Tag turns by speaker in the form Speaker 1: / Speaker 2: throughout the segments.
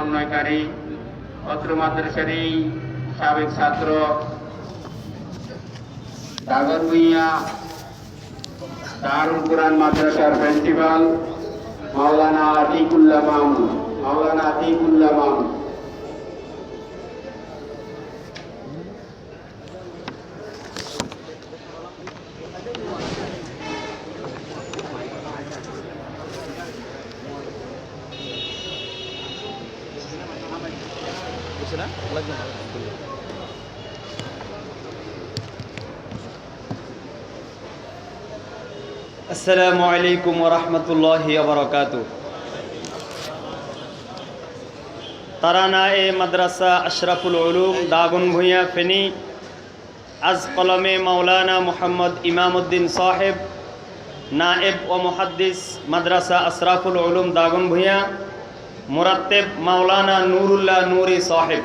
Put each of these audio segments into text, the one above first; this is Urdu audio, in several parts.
Speaker 1: সমন্বয়কারী অত্র মাদ্রাসারই সাবেক ছাত্র দাগন ভূঁইয়া দারুল কুরআন মাদ্রাসার প্রিন্সিপাল মাওলানা আতিকুল্লাহ মাহমুদ।
Speaker 2: আসসালামু আলাইকুম ওয়া রাহমাতুল্লাহি ওয়া বারাকাতুহু। তারানা-এ মাদ্রাসা আশরাফুল উলুম দাগন ভূঁইয়া ফেনী আজ কলমে মাওলানা মুহাম্মদ ইমামউদ্দিন সাহেব নায়েব ও মুহাদ্দিস মাদ্রাসা আশরাফুল উলুম দাগন ভূঁইয়া মুরাত্তেব মাওলানা নুরুল্লাহ নুরি সাহেব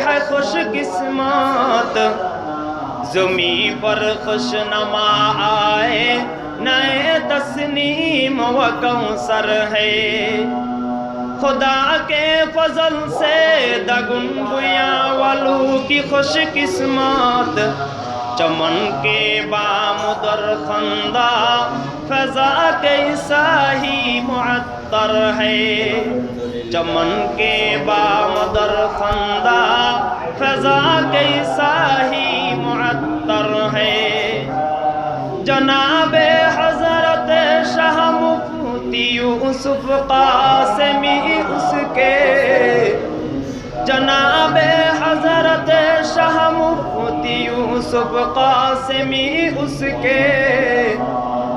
Speaker 2: ہے خوش قسمت زمیں پر خوشنما آئے نئے تسنیم و کوثر ہے خدا کے فضل سے دگن گویا والو کی خوش قسمت چمن کے بام در خندہ فضا کے ساہی معطر ہے چمن کے بام در خندہ فضا کے ساہی معطر ہے جناب حضرت شاہ مفتی یوسف قاسمی اس کے جناب حضرت شاہ مفتی یوسف قاسمی اس کے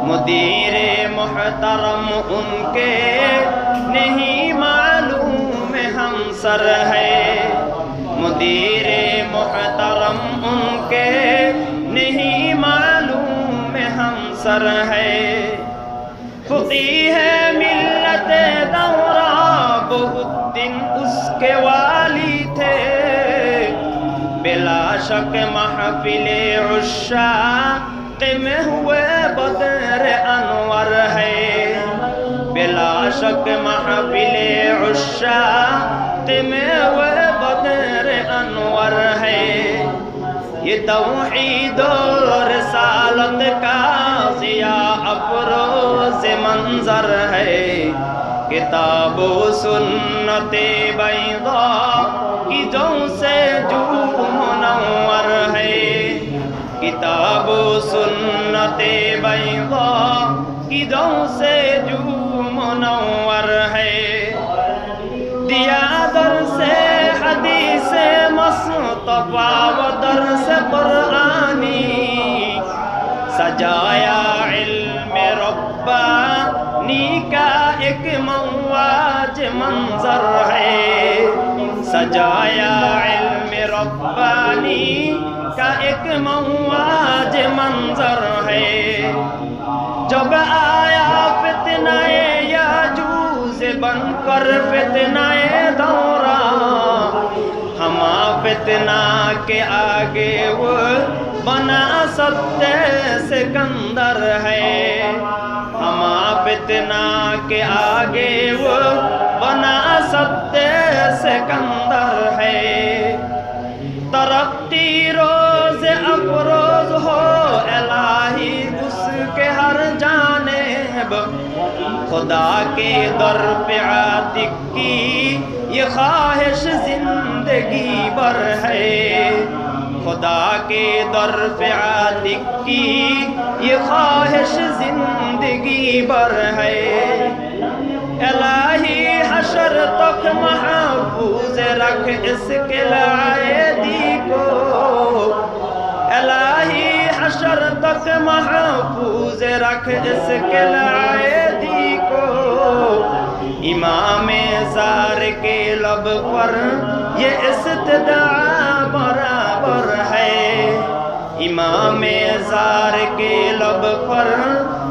Speaker 2: مدیر محترم ان کے نہیں معلوم ہم سر ہے مدیر محترم ان کے نہیں معلوم ہم سر ہے فقیہ ملت دورہ بہت دن اس کے والی تھے بلا شک محفل عشاق میں ہوئے بدر انور ہے بلا شک محفل عشاق میں ہوئے بدر انور ہے یہ توحید و رسالت کا ضیاء افروز منظر ہے کتاب و سنت بیضاء کی جو سے جو منور ہے کتاب و سنت بیضاء کی جو سے جو منور ہے دیا در سے حدیث مصطفیٰ و درس قرآنی سجایا علم ربانی کا ایک مواج منظر ہے سجایا علم ربانی کا ایک مواج منظر ہے جب آیا فتنہ یاجوج بن کر فتنہ دورہ ہما فتنہ کے آگے وہ بنا ستیہ سکندر ہے ہما فتنہ کے آگے وہ بنا ستیہ سکندر ہے ترقی روز افروز ہو الہی اس کے ہر جانب خدا کے در پہ عاتق کی یہ خواہش زندگی بھر ہے خدا کے در پہ عاتق کی یہ خواہش زندگی بھر ہے الہی حشر تک محفوظ رکھ اس کے لائدی کو الہی حشر تک محفوظ رکھ اس کے لائدی کو امام زار کے لب پر یہ استدعا برابر ہے امام زار کے لب پر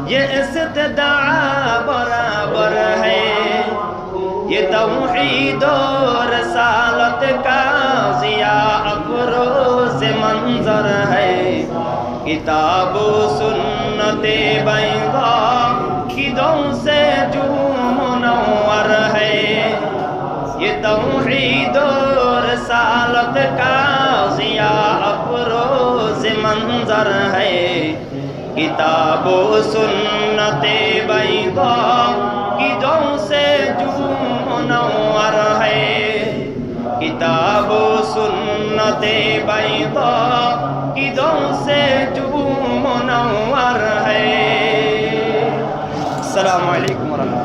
Speaker 2: یہ استدعا برابر ہے یہ توحید و رسالت کا ضیاء افروز منظر ہے کتاب و سنت بیضاء کی دو سے جو منور ہے یہ توحید و رسالت کا ضیاء افروز منظر ہے کتاب و سنت بیضاء کی دو سے جو منور ہے کتاب و سنت بیضاء کی دو سے جو منور ہے السلام علیکم ورحمۃ اللہ